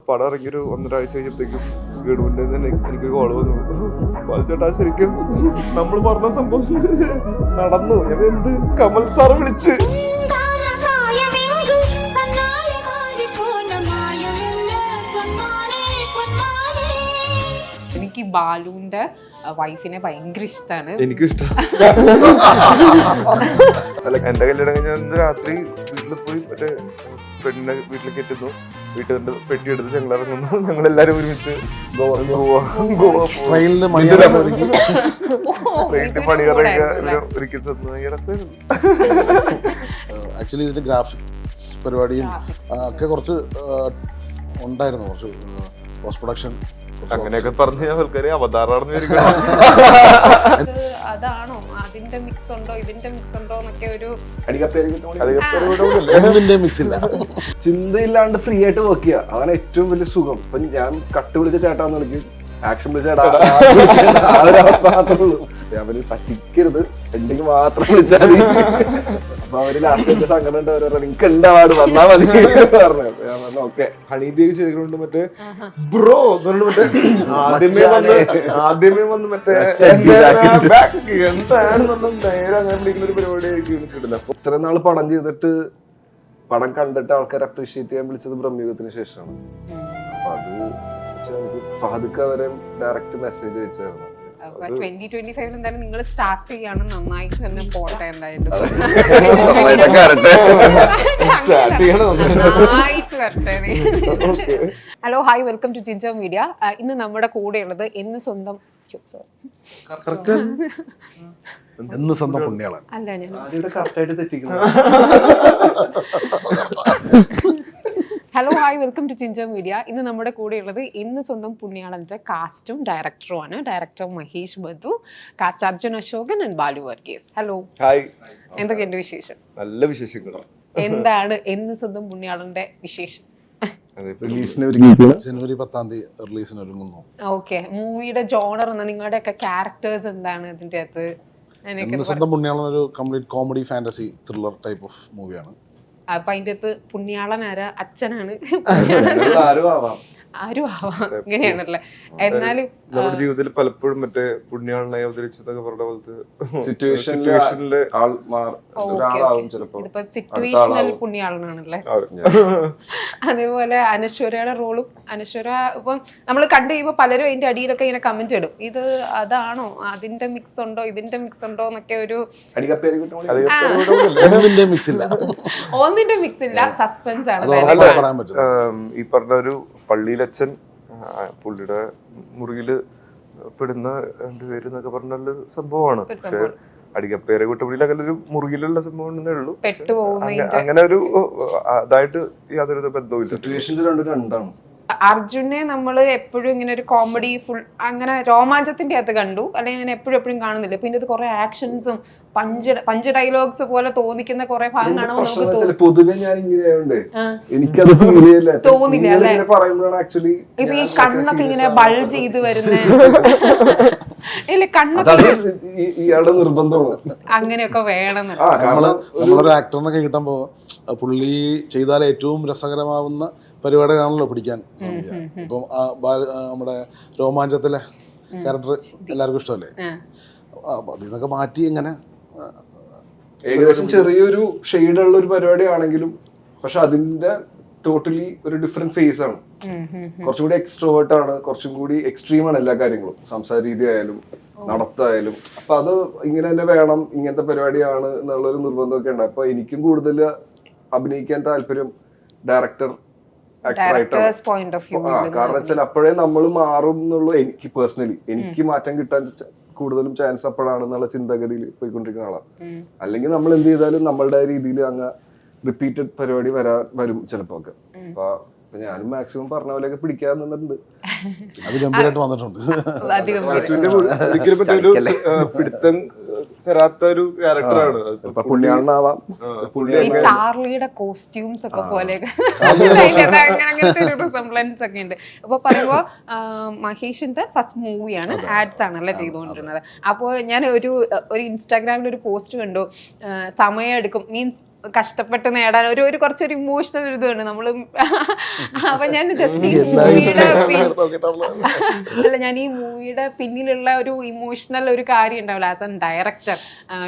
പടം ഇറങ്ങി ഒരു 1.5 ആഴ്ച കഴിഞ്ഞപ്പോഴത്തേക്കും ഗവൺമെന്റ് തന്നെ എനിക്ക് കോള് വന്നു. ചേട്ടാ ശരിക്കും നമ്മൾ പറഞ്ഞ സംഭവം നടന്നു. എന്ത് കമൽ സാറ് വിളിച്ച് എനിക്ക് ബാലുവിന്റെ വൈഫിനെ ഭയങ്കര ഇഷ്ടമാണ്. എനിക്കും ഇഷ്ടം. അല്ല, എന്റെ കല്യാണം കഴിഞ്ഞ രാത്രി വീട്ടിൽ പോയി മറ്റേ പെണ്ണിനെ വീട്ടിലേക്ക് എത്തുന്നു. വീട്ടിൽ പെട്ടി എടുത്ത് ഞങ്ങൾ ഇറങ്ങുന്നു. ഞങ്ങളെല്ലാരും ഒരുമിച്ച് ആക്ച്വലി ഇതിന്റെ ഗ്രാഫിക്സ് പരിപാടിയും ഒക്കെ കുറച്ച് ഉണ്ടായിരുന്നു, കുറച്ച് പോസ്റ്റ് പ്രൊഡക്ഷൻ അങ്ങനെയൊക്കെ പറഞ്ഞ് ആൾക്കാര് അവതാറാണെന്ന് അതാണോ അതിന്റെ മിക്സ് ഉണ്ടോ ഇതിന്റെ മിക്സ് ഉണ്ടോ എന്നൊക്കെ ഒരു മിക്സ് ഇല്ല. ചിന്തയില്ലാണ്ട് ഫ്രീ ആയിട്ട് വർക്ക് ചെയ്യുക, അതാണ് ഏറ്റവും വലിയ സുഖം. ഇപ്പൊ ഞാൻ കട്ട് വിളിച്ച ചേട്ടാന്ന് വിളിക്കും, ആക്ഷൻ വിളിച്ച ചേട്ടാ, അവര് പറ്റിക്കരുത്, എന്തെങ്കിലും മാത്രം വിളിച്ചാൽ മതി. അപ്പൊ അവര് ലാസ്റ്റ് സങ്കടം ഉണ്ട്, എനിക്ക് ഉണ്ടാവാട് വന്നാ മതി പറഞ്ഞു. ഓക്കെ ഹണിബിയൊക്കെ ചെയ്തുകൊണ്ട് മറ്റേ ബ്രോ മറ്റേ ആദ്യമേ വന്ന് മറ്റേ എന്താണെന്നുള്ള നേരെ അങ്ങനെ വിളിക്കുന്ന ഒരു പരിപാടി കിട്ടില്ല. ഇത്ര നാള് പടം ചെയ്തിട്ട് പടം കണ്ടിട്ട് ആൾക്കാർ അപ്രീഷിയേറ്റ് ചെയ്യാൻ വിളിച്ചത് ബ്രഹ്മയുഗത്തിന് ശേഷമാണ്. അപ്പൊ അത് ഫഹദ്ക്ക വരെ ഡയറക്റ്റ് മെസ്സേജ് അയച്ചായിരുന്നു. 2025 എന്തായാലും നിങ്ങൾ സ്റ്റാർട്ട് ചെയ്യാണ്, നന്നായിട്ട് തന്നെ പോട്ടെ. എന്തായാലും hello hi, welcome to ginger media. ഇന്ന് നമ്മുടെ കൂടെയുള്ളത് എന്ന് സ്വന്തം പുണ്യാളൻ അല്ല, ഞാൻ കറക്റ്റായിട്ട് തെറ്റിക്കുന്നു. Hello hi, welcome to ginger media. ഇന്ന് നമ്മുടെ കൂടെയുള്ളത് ഇന്ന് സ്വന്തം പുണ്യാളന്റെ കാസ്റ്റും ഡയറക്ടറുമാണ്. Director Mahesh Baddu, cast Arjun Ashokan and Balu Varghese. Hello, hi, എന്തൊക്കെയുണ്ട് വിശേഷം? നല്ല വിശേഷങ്ങൾ. എന്താണ് എന്ന് സ്വന്തം പുണ്യാളന്റെ വിശേഷം? ജനുവരി 10 റിലീസിന് ഒരുങ്ങുന്നു. ഓക്കെ, മൂവിയുടെ ജോണർ എന്ന നിങ്ങളുടെ ഒക്കെ ക്യാരക്ടേഴ്സ് എന്താണ് ഇതിന്റെ അകത്ത്? സ്വന്തം പുണ്യാളൻ ഒരു complete comedy fantasy thriller type of മൂവിയാണ്. അപ്പൊ അതിന്റെ അകത്ത് പുണ്യാളൻ ആരാ? അച്ഛനാണ്? ആരും ആവാം, അങ്ങനെയാണല്ലേ. എന്നാലും നമ്മുടെ ജീവിതത്തിൽ പലപ്പോഴും മറ്റേ പുണ്യാളനായി അവതരിച്ചതൊക്കെ പറഞ്ഞ പോലത്തെ സിറ്റുവേഷനില് ഇതിപ്പോ സിറ്റുവേഷണൽ പുണ്യാളനാണല്ലേ. അതേപോലെ അനശ്വരയുടെ റോളും, അനശ്വര ഇപ്പം നമ്മൾ കണ്ടു കഴിയുമ്പോ പലരും അതിന്റെ അടിയിലൊക്കെ ഇങ്ങനെ കമന്റ് ഇടും, ഇത് അതാണോ അതിന്റെ മിക്സ് ഉണ്ടോ ഇതിന്റെ മിക്സ് ഉണ്ടോ എന്നൊക്കെ ഒരു ഒന്നിന്റെ മിക്സ് ഇല്ല, സസ്പെൻസ് ആണ്. ഈ പറഞ്ഞ ഒരു പള്ളിയിലച്ഛൻ, പുള്ളിയുടെ മുറിയില് പെടുന്ന രണ്ടുപേര് എന്നൊക്കെ പറഞ്ഞ സംഭവമാണ്. പക്ഷെ അടികപ്പേരെ കുട്ടപ്പള്ളിയിൽ അങ്ങനെ ഒരു മുറിയിലുള്ള സംഭവം എന്നേ ഉള്ളൂ. അങ്ങനെ ഒരു അതായിട്ട് യാതൊരു ബന്ധവുമില്ല. അർജുനെ നമ്മൾ എപ്പോഴും ഇങ്ങനെ ഒരു കോമഡി ഫുൾ അങ്ങനെ രോമാഞ്ചത്തിന്റെ അകത്ത് കണ്ടു, അല്ലെങ്കിൽ അങ്ങനെ എപ്പോഴും കാണുന്നില്ല. പിന്നെ ഇത് കുറെ ആക്ഷൻസും പഞ്ച് ഡയലോഗ്സ് പോലെ തോന്നിക്കുന്ന കുറെ ഭാഗങ്ങളാണ് പൊതുവെ ഞാൻ ഇങ്ങനെയായോണ്ട് എനിക്കത് തോന്നില്ല അല്ലെ. ഇത് ഈ കണ്ണൊക്കെ ഇങ്ങനെ ബൾജ് ചെയ്ത് വരുന്ന ഇല്ല, കണ്ണൊക്കെ ഇയാളുടെ നിർബന്ധമാണ് അങ്ങനെയൊക്കെ വേണം. നമ്മളൊരു ആക്ടറിനൊക്കെ കിട്ടുമ്പോ പുള്ളി ചെയ്താൽ ഏറ്റവും രസകരമാവുന്ന പരിപാടികളാണല്ലോ പിടിക്കാൻ ശ്രമിക്കുക. ഇപ്പം നമ്മുടെ രോമാഞ്ചത്തിലെ ക്യാരക്ടർ എല്ലാവർക്കും ഇഷ്ടമല്ലേ, അപ്പൊ അതിന്നൊക്കെ മാറ്റി എങ്ങനെ ഏകദേശം ചെറിയൊരു ഷെയ്ഡുള്ള ഒരു പരിപാടി ആണെങ്കിലും പക്ഷെ അതിന്റെ ടോട്ടലി ഒരു ഡിഫറെന്റ് ഫേസ് ആണ്. കുറച്ചും കൂടി എക്സ്ട്രോവേർട്ട് ആണ്, കുറച്ചും കൂടി എക്സ്ട്രീം ആണ് എല്ലാ കാര്യങ്ങളും, സംസാര രീതി ആയാലും നടത്തായാലും. അപ്പൊ അത് ഇങ്ങനെ തന്നെ വേണം, ഇങ്ങനത്തെ പരിപാടിയാണ് എന്നുള്ളൊരു നിർബന്ധമൊക്കെ ഉണ്ട്. അപ്പൊ എനിക്കും കൂടുതൽ അഭിനയിക്കാൻ താല്പര്യം ഡയറക്ടർ കാരണം വെച്ചാൽ അപ്പോഴേ നമ്മൾ മാറും എന്നുള്ള എനിക്ക് പേഴ്സണലി എനിക്ക് മാറ്റം കിട്ടാൻ കൂടുതലും ചാൻസ് അപ്പോഴാണെന്നുള്ള ചിന്താഗതിയിൽ പോയിക്കൊണ്ടിരിക്കുന്ന ആളാണ്. അല്ലെങ്കിൽ നമ്മൾ എന്ത് ചെയ്താലും നമ്മളുടെ രീതിയിൽ അങ്ങ് റിപ്പീറ്റഡ് പരിപാടി വരും ചിലപ്പോ ഒക്കെ. അപ്പൊ ഞാനും മാക്സിമം പറഞ്ഞ പോലെയൊക്കെ പിടിക്കാൻ നിന്നിട്ടുണ്ട്. പിടുത്തം തരാത്ത ഒരു ക്യാരക്ടറാണ്. ചാർലിയുടെ കോസ്റ്റ്യൂംസ് ഒക്കെ പോലെ അങ്ങനത്തെ ഒരു റിസംബ്ലൻസ് ഒക്കെ ഉണ്ട്. അപ്പൊ പറയുമ്പോ മഹേഷിന്റെ ഫസ്റ്റ് മൂവിയാണ്, ആഡ്സ് ആണല്ലേ ചെയ്തുകൊണ്ടിരുന്നത്. അപ്പോൾ ഞാൻ ഒരു ഇൻസ്റ്റാഗ്രാമിൽ ഒരു പോസ്റ്റ് കണ്ടു, സമയം എടുക്കും മീൻസ് കഷ്ടപ്പെട്ട് നേടാൻ ഒരു കുറച്ചൊരു ഇമോഷണൽ ഒരു ഇതാണ് നമ്മള്. അപ്പൊ ഞാൻ ജസ്റ്റ് ഈ മൂവിയുടെ അല്ല, ഞാൻ ഈ മൂവിയുടെ പിന്നിലുള്ള ഒരു ഇമോഷണൽ ഒരു കാര്യം ഉണ്ടാവില്ല ആസ് എ ഡയറക്ടർ.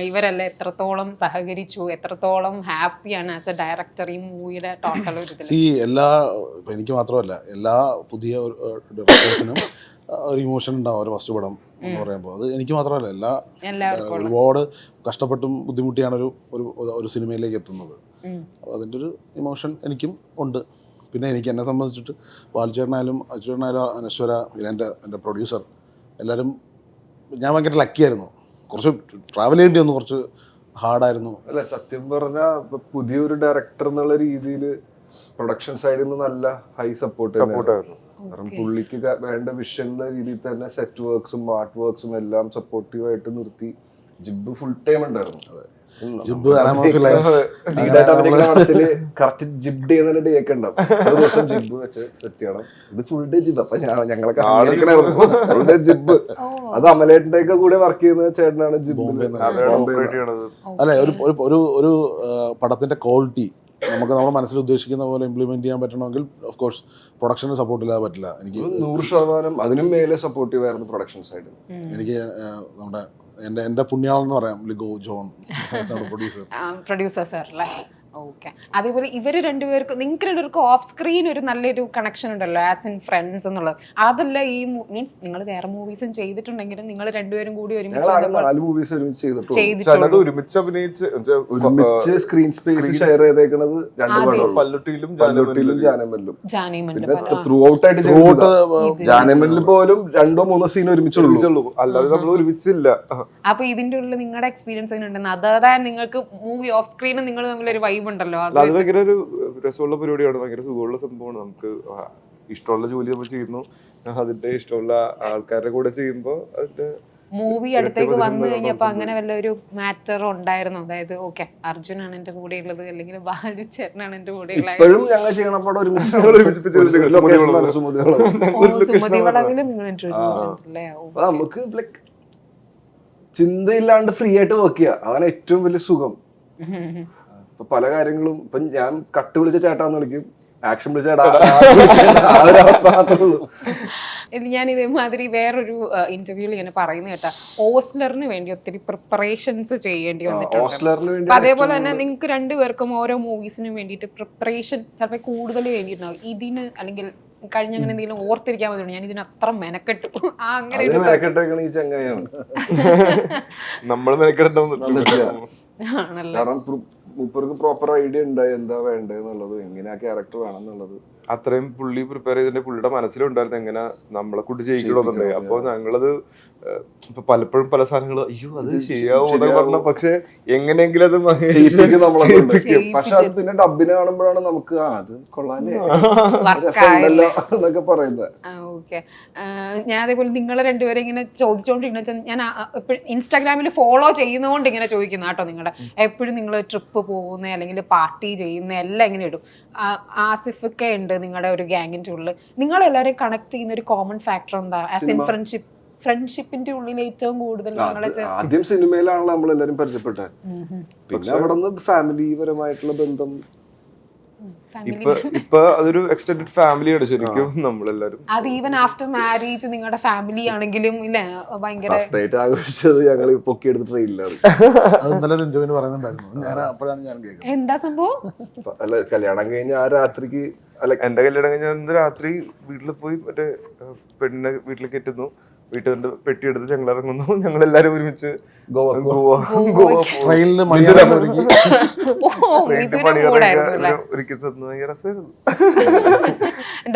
ഇവരെല്ലാം എത്രത്തോളം സഹകരിച്ചു, എത്രത്തോളം ഹാപ്പിയാണ് ആസ് എ ഡയറക്ടർ ഈ മൂവിയുടെ ടോട്ടൽ ഒരു ഇതിൽ. എല്ലാ എനിക്ക് മാത്രമല്ല, എല്ലാ പുതിയ ഡയറക്ടേഴ്സിനും ഒരു ഇമോഷൻ ഉണ്ടാവും ഒരു ഫസ്റ്റ് പടം എന്ന് പറയുമ്പോൾ. അത് എനിക്ക് മാത്രമല്ല, ഒരുപാട് കഷ്ടപ്പെട്ടും ബുദ്ധിമുട്ടിയാണ് ഒരു സിനിമയിലേക്ക് എത്തുന്നത്. അപ്പോൾ അതിൻ്റെ ഒരു ഇമോഷൻ എനിക്കും ഉണ്ട്. പിന്നെ എന്നെ സംബന്ധിച്ചിട്ട് ബാലുചേട്ടനായാലും അച്ചുചേട്ടനായാലും അനശ്വര, എൻ്റെ പ്രൊഡ്യൂസർ, എല്ലാവരും ഞാൻ ഭയങ്കര ലക്കിയായിരുന്നു. കുറച്ച് ട്രാവൽ ചെയ്യേണ്ടി വന്നു, കുറച്ച് ഹാർഡായിരുന്നു. അല്ല, സത്യം പറഞ്ഞാൽ പുതിയൊരു ഡയറക്ടർ എന്നുള്ള രീതിയിൽ പ്രൊഡക്ഷൻ സൈഡിൽ നിന്ന് നല്ല ഹൈ സപ്പോർട്ടായിരുന്നു. കാരണം പുള്ളിക്ക് വേണ്ട വിഷനുള്ള രീതിയിൽ തന്നെ സെറ്റ് വർക്ക്സും ആർട്ട് വർക്ക്സും എല്ലാം സപ്പോർട്ടീവായിട്ട് നിർത്തി. ജിബ് ഫുൾ ടൈം ഉണ്ടായിരുന്നു. കറക്റ്റ് ജിബ് ഡേ തന്നെ ഡേ ഒക്കെ ഉണ്ടാവും. ഒരു ദിവസം ജിബ് വെച്ച് സെറ്റ് ചെയ്യണം, ഇത് ഫുൾ ഡേ ജിബ്. അപ്പൊ ഞങ്ങളൊക്കെ ഫുൾ ഡേ ജിബ്. അത് അമലേട്ടിന്റെ ഒക്കെ കൂടെ വർക്ക് ചെയ്യുന്ന ചേട്ടനാണ് ജിബ്. അല്ലെ, ഒരു പടത്തിന്റെ ക്വാളിറ്റി നമ്മുടെ മനസ്സിൽ ഉദ്ദേശിക്കുന്ന പോലെ ഇംപ്ലിമെന്റ് ചെയ്യാൻ പറ്റണമെങ്കിൽ ഓഫ് കോഴ്സ് പ്രൊഡക്ഷന് സപ്പോർട്ട് ഇല്ലാതെ പറ്റില്ല. എനിക്ക് 100% അതിനും മേലെ സപ്പോർട്ടീവ് ആയിരുന്നു പ്രൊഡക്ഷൻ സൈഡ്. എനിക്ക് നമ്മുടെ എന്റെ പുണ്യാളെന്ന് പറയാം, ലിഗോ ജോൺ പ്രൊഡ്യൂസർ സാർ അല്ലേ. ഓക്കെ. അതേപോലെ ഇവര് രണ്ടുപേർക്കും, നിങ്ങൾക്ക് രണ്ടുപേർക്കും ഓഫ് സ്ക്രീൻ ഒരു നല്ലൊരു കണക്ഷൻ ഉണ്ടല്ലോ ആസ് ഇൻ ഫ്രണ്ട്സ് എന്നുള്ളത്. അതല്ല ഈ മീൻസ് നിങ്ങൾ വേറെ മൂവീസും ചെയ്തിട്ടുണ്ടെങ്കിലും നിങ്ങൾ രണ്ടുപേരും കൂടി ഒരുമിച്ച് സ്ക്രീൻ സ്പേസ് ഷെയർ ചെയ്തേക്കുന്നത് പല്ലുട്ടിയിലും ത്രൂ ഔട്ട് ആയിട്ട്. ജാനമനിൽ പോലും 2-3 സീൻ ഒരുമിച്ചുള്ളൂ, അല്ലാതെ നമ്മൾ ഒരുമിച്ചില്ല. അപ്പൊ ഇതിന്റെ ഉള്ളിൽ നിങ്ങളുടെ എക്സ്പീരിയൻസ് എങ്ങനെ ഉണ്ടെന്ന്, അതാ നിങ്ങൾക്ക് മൂവി ഓഫ് സ്ക്രീനും നിങ്ങൾ തമ്മിലൊരു വൈബ് ഉണ്ടല്ലോ? അത് ഭയങ്കര ഒരു രസമുള്ള പരിപാടിയാണ്, ഭയങ്കര സുഖമുള്ള സംഭവമാണ്. നമുക്ക് ഇഷ്ടമുള്ള ജോലി നമ്മൾ ചെയ്യുന്നു, അതിന്റെ ഇഷ്ടമുള്ള ആൾക്കാരുടെ കൂടെ ചെയ്യുമ്പോൾ അതിന്റെ മൂവി അടുത്തേക്ക് വന്നു കഴിഞ്ഞപ്പോ അങ്ങനെ വല്ല ഒരു മാറ്റർ ഉണ്ടായിരുന്നു? അതായത് ഓക്കെ അർജുനാണ് എന്റെ കൂടെ ഉള്ളത്, അല്ലെങ്കിൽ ബാലു ചേട്ടനാണ് എന്റെ കൂടെ ഉള്ളത്. സുമതി വളവിലും നിങ്ങൾ ഇൻട്രോഡ്യൂസ്. നമുക്ക് ചിന്തയില്ലാണ്ട് ഫ്രീ ആയിട്ട് വർക്ക് ചെയ്യാം, അതാണ് ഏറ്റവും വലിയ സുഖം. ഇപ്പൊ പല കാര്യങ്ങളും ഇപ്പൊ ഞാൻ കട്ട് വിളിച്ച ചേട്ടാന്ന് വിളിക്കും, ആക്ഷൻ വിളിച്ച ചേട്ടാ. ഞാൻ ഇതേമാതിരി വേറൊരു ഇന്റർവ്യൂവിൽ ഇങ്ങനെ പറയുന്ന കേട്ടാ, ഓസ്ലറിന് വേണ്ടി ഒത്തിരി പ്രിപ്പറേഷൻസ് ചെയ്യേണ്ടി വന്നിട്ടുണ്ട്. അതേപോലെ തന്നെ നിങ്ങൾക്ക് രണ്ടുപേർക്കും ഓരോ മൂവീസിനും വേണ്ടിയിട്ട് പ്രിപ്പറേഷൻ ചിലപ്പോൾ കൂടുതൽ വേണ്ടിയിട്ടുണ്ടാവും. ഇതിന് അല്ലെങ്കിൽ കഴിഞ്ഞ അങ്ങനെ എന്തെങ്കിലും ഓർത്തിരിക്കാൻ മതി, ഞാൻ ഇതിന് അത്ര മെനക്കെട്ടു അങ്ങനെ നമ്മൾ മെനക്കെട്ടുണ്ടാവുന്നില്ല. കാരണം മൂപ്പർക്ക് പ്രോപ്പർ ഐഡിയ ഉണ്ടായി എന്താ വേണ്ടത് എന്നുള്ളത്, എങ്ങനെ ആ ക്യാരക്ടർ വേണം എന്നുള്ളത്. അത്രയും പുള്ളി പ്രിപ്പയർ ചെയ്തിട്ട് പുള്ളിയുടെ മനസ്സിലുണ്ടായിരുന്നു എങ്ങനെ നമ്മളെ കൂട്ടി ചെയ്യിക്കണമെന്നുണ്ടായി. അപ്പൊ ഞങ്ങളത് ഇപ്പൊ പലപ്പോഴും പല സാധനങ്ങളും അയ്യോ അത് ശരിയാവൂന്ന് പറഞ്ഞ, പക്ഷെ എങ്ങനെയെങ്കിലും അത് പക്ഷെ അത് പിന്നെ ഡബിനെ കാണുമ്പോഴാണ് നമുക്ക് അത് കൊള്ളാല്ലേ എന്നൊക്കെ പറയുന്നത്. ഞാൻ അതേപോലെ നിങ്ങളെ രണ്ടുപേരും ഇങ്ങനെ ചോദിച്ചോണ്ടിരിക്കുന്ന, ഞാൻ ഇൻസ്റ്റാഗ്രാമിൽ ഫോളോ ചെയ്യുന്നതുകൊണ്ട് ഇങ്ങനെ ചോദിക്കുന്ന കേട്ടോ, നിങ്ങളുടെ എപ്പോഴും നിങ്ങൾ ട്രിപ്പ് പോകുന്ന അല്ലെങ്കിൽ പാർട്ടി ചെയ്യുന്ന എല്ലാം ഇങ്ങനെ ഇടും. ആസിഫൊക്കെ ഉണ്ട് നിങ്ങളുടെ ഒരു ഗ്യാങ്ങിന്റെ ഉള്ളിൽ. നിങ്ങളെല്ലാവരെയും കണക്ട് ചെയ്യുന്ന ഒരു കോമൺ ഫാക്ടർ എന്താ ആസ് ഇൻ ഫ്രണ്ട്ഷിപ്പിന്റെ ഉള്ളിൽ ഏറ്റവും കൂടുതൽ? ആദ്യം സിനിമയിലാണല്ലോ നമ്മളെല്ലാരും പരിചയപ്പെട്ടത്, പിന്നെ അവിടെ നിന്ന് ഫാമിലി പരമായിട്ടുള്ള ബന്ധം. ഇപ്പൊ അതൊരു എക്സ്റ്റെൻഡഡ് ഫാമിലിയാണ് ശരിക്കും നമ്മളെല്ലാരും. അത് ഈവൻ ആഫ്റ്റർ മാരേജ് നിങ്ങളുടെ ഫാമിലി ആണെങ്കിലും ഇല്ലേ ഭയങ്കര ആഘോഷിച്ചത് ഞങ്ങൾ പൊക്കിയെടുത്ത് ട്രെയിനിലാണ്. എന്താ സംഭവം? അല്ല, കല്യാണം കഴിഞ്ഞ ആ രാത്രിക്ക്, അല്ല എന്റെ കല്യാണം കഴിഞ്ഞ രാത്രി വീട്ടിൽ പോയി മറ്റേ പെണ്ണിനെ വീട്ടിലേക്ക് എത്തുന്നു, വീട്ടിൽ പെട്ടി എടുത്ത് ഞങ്ങൾ ഇറങ്ങുന്നു, ഞങ്ങൾ എല്ലാരും ഒരുമിച്ച്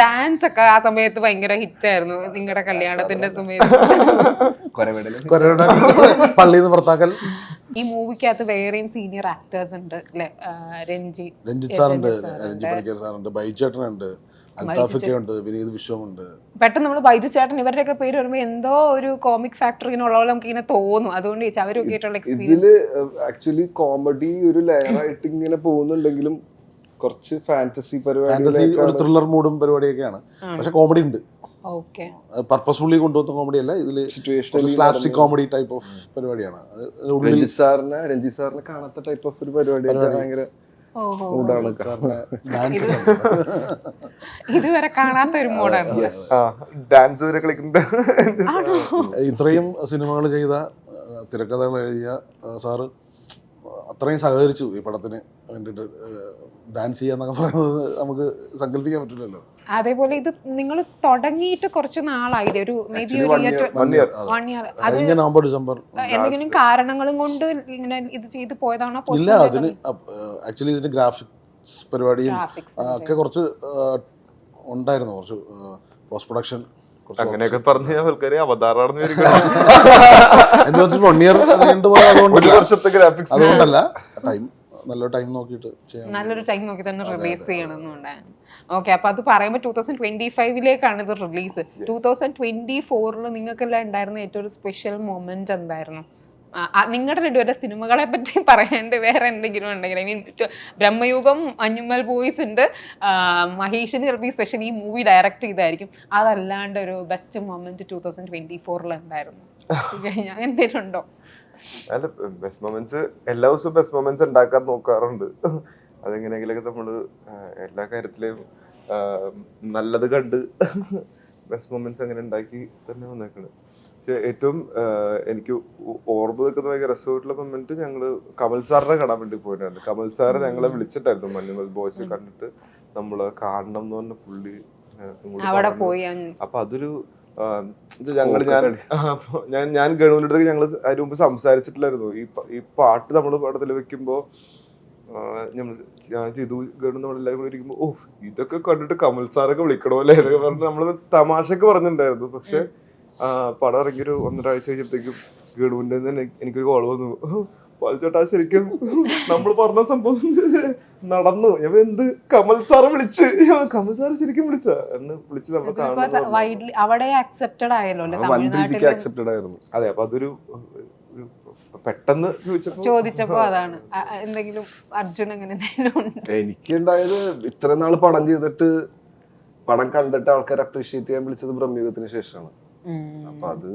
ഡാൻസ് ഒക്കെ ആ സമയത്ത് ഭയങ്കര ഹിറ്റ് ആയിരുന്നു നിങ്ങളുടെ കല്യാണത്തിന്റെ സമയത്ത്. പള്ളിന്ന് പുറത്താക്കൽ. ഈ മൂവിക്കകത്ത് വേറെയും സീനിയർ ആക്ടേഴ്സ് ഉണ്ട് അല്ലെ? രഞ്ജിത്ത് സാറുണ്ട്, രഞ്ജിത്ത് പണിക്കർ സാറുണ്ട്, ബൈചേട്ടനുണ്ട്, അൽത്താഫൊക്കെയുണ്ട്, വിനീത് വിശ്വമുണ്ട്. പെട്ടെന്ന് നമ്മൾ ബൈജു ചേട്ടൻ ഇവരുടെയൊക്കെ പേര് വരുമ്പോൾ എന്തോ ഒരു കോമിക് ഫാക്ടർ ഇങ്ങനെ ഉള്ള നമുക്ക് ഇങ്ങനെ തോന്നും. അതുകൊണ്ട് അവരൊക്കെ ആയിട്ടുള്ള ഇതില് ആക്ച്വലി കോമഡി ഒരു ലെയർ ആയിട്ട് ഇങ്ങനെ പോകുന്നുണ്ടെങ്കിലും കുറച്ച് ഫാന്റസി പരിപാടി, ഒരു ത്രില്ലർ മൂഡും പരിപാടിയൊക്കെയാണ്. പക്ഷെ കോമഡി ഉണ്ട്, പർപ്പസ്ഫുള്ളി കൊണ്ടുവന്ന കോമഡി അല്ല, ഇതില് സ്ലാപ്സ്റ്റിക് കോമഡി ടൈപ്പ് ഓഫ് പരിപാടിയാണ്. രഞ്ജിത്ത് സാറിനെ കാണാത്ത ടൈപ്പ് ഓഫ് ഒരു പരിപാടി, ഭയങ്കര ഓഹോ മൂഡാണ്. സാറിന്റെ ഡാൻസ് ഇതുവരെ കാണാത്ത ഒരു മോഡാണ്. ഡാൻസ് വരെ കളിക്കുന്നുണ്ട്. ഇത്രയും സിനിമകൾ ചെയ്ത തിരക്കഥകൾ എഴുതിയ സാറ് അത്രയും സഹകരിച്ചു ഈ പടത്തിന് വേണ്ടിയിട്ട്. ഡാൻസ് ചെയ്യാന്നൊക്കെ പറയുന്നത് നമുക്ക് സങ്കല്പിക്കാൻ പറ്റില്ലല്ലോ. അതേപോലെ ഇത് നിങ്ങൾ തുടങ്ങിയിട്ട് കുറച്ച് നാളായില്ലേ, ഒരു മേ ബി ഒരു 1 ഇയർ. അത് കഴിഞ്ഞ നവംബർ ഡിസംബർ. എന്തെങ്കിലും കാരണങ്ങളും കൊണ്ട് ഇങ്ങനെ ഇത് ചെയ്ത് പോയതാണോ? ഇല്ല, അതിന് ആക്ച്വലി ഇതിന്റെ ഗ്രാഫിക്സ് പരിപാടിയും ഒക്കെ കുറച്ച് ഉണ്ടായിരുന്നു, കുറച്ച് പോസ്റ്റ് പ്രൊഡക്ഷൻ അങ്ങനെയൊക്കെ പറഞ്ഞ ആൾക്കാര് അവതാറാണെന്ന് എന്ന് വെച്ചാൽ 1 ഇയർ അതുകൊണ്ടല്ല, ടൈം നല്ലൊരു ടൈം നോക്കിയിട്ട് ചെയ്യാം, നല്ലൊരു ടൈം നോക്കി തന്നെ റിലീസ് ചെയ്യണമെന്നുണ്ടായിരുന്നു. ഓക്കെ, അപ്പൊ അത് പറയുമ്പോൾ 2025 ഇത് റിലീസ്. 2024 നിങ്ങൾക്കെല്ലാം ഉണ്ടായിരുന്ന ഏറ്റവും ഒരു സ്പെഷ്യൽ മൊമെന്റ് എന്തായിരുന്നു? നിങ്ങളുടെ രണ്ടുപേരുടെ സിനിമകളെ പറ്റി പറയാണ്ട് വേറെ എന്തെങ്കിലും ഉണ്ടെങ്കിൽ, I mean Bramayugam, Manjummel boys ഉണ്ട്, മഹേഷിന് ചിലപ്പോൾ ഈ സ്പെഷ്യൽ ഈ മൂവി ഡയറക്റ്റ് ചെയ്തായിരിക്കും. അതല്ലാണ്ട് ഒരു ബെസ്റ്റ് മൊമെന്റ് 2024 എന്തായിരുന്നു? അങ്ങനെ എന്തെങ്കിലും ഉണ്ടോ? അല്ല, ബെസ്റ്റ് മൊമെന്റ്സ് എല്ലാ ദിവസവും ബെസ്റ്റ് മൊമെന്റ്സ് ഉണ്ടാക്കാൻ നോക്കാറുണ്ട്. അതെങ്ങനെയെങ്കിലൊക്കെ നമ്മള് എല്ലാ കാര്യത്തിലും നല്ലത് കണ്ട് ബെസ്റ്റ് മൊമെന്റ്സ് അങ്ങനെ ഉണ്ടാക്കി തന്നെ വന്നേക്കണ്. പക്ഷെ ഏറ്റവും എനിക്ക് ഓർമ്മ നിൽക്കുന്ന ഭയങ്കര രസമായിട്ടുള്ള മൊമെന്റ്, ഞങ്ങള് കമൽ സാറിനെ കാണാൻ വേണ്ടി പോയിട്ടായിരുന്നു. കമൽ സാറ് ഞങ്ങളെ വിളിച്ചിട്ടായിരുന്നു മഞ്ഞുമൽ ബോയ്സ് കണ്ടിട്ട്, നമ്മള് കാണണം എന്ന് പറഞ്ഞ പുള്ളി അപ്പൊ അതൊരു ഞാൻ ഗവൺമെന്റ് അടുത്ത് ഞങ്ങള് അതിന് മുമ്പ് സംസാരിച്ചിട്ടില്ലായിരുന്നു. ഈ പാട്ട് നമ്മള് പടത്തിൽ വെക്കുമ്പോ ഞാൻ ചെയ്തു ഗവൺമെന്റ് നമ്മളെല്ലാവരും കൂടി ഇരിക്കുമ്പോ, ഓ ഇതൊക്കെ കണ്ടിട്ട് കമൽ സാറൊക്കെ വിളിക്കണോ അല്ലേ എന്നൊക്കെ പറഞ്ഞിട്ട് നമ്മള് തമാശക്ക് പറഞ്ഞിട്ടുണ്ടായിരുന്നു. പക്ഷെ പടം ഇറങ്ങി ഒരു 1.5 ആഴ്ച കഴിഞ്ഞപ്പോഴത്തേക്കും ഗവൺമെന്റിൽ നിന്ന് എനിക്കൊരു കോൾ വന്നു, പാൽച്ചോട്ടാ ശരിക്കും നമ്മൾ പറഞ്ഞ സംഭവം നടന്നു. എന്ത് കമൽ സാറ് വിളിച്ച്, കമൽ സാറ് ശരിക്കും വിളിച്ച എന്ന് വിളിച്ച് നമ്മൾ ആക്സെപ്റ്റഡ് ആയിരുന്നു. അതെ, അപ്പൊ അതൊരു പെട്ടെന്ന് ചോദിച്ചപ്പോ അതാണ്. എന്തെങ്കിലും അർജുൻ അങ്ങനെ എനിക്കുണ്ടായത്, ഇത്ര നാള് പടം ചെയ്തിട്ട് പടം കണ്ടിട്ട് ആൾക്കാർ അപ്രീഷിയേറ്റ് ചെയ്യാൻ വിളിച്ചത് ബ്രഹ്മയുഗത്തിന് ശേഷമാണ്. അപ്പൊ അത്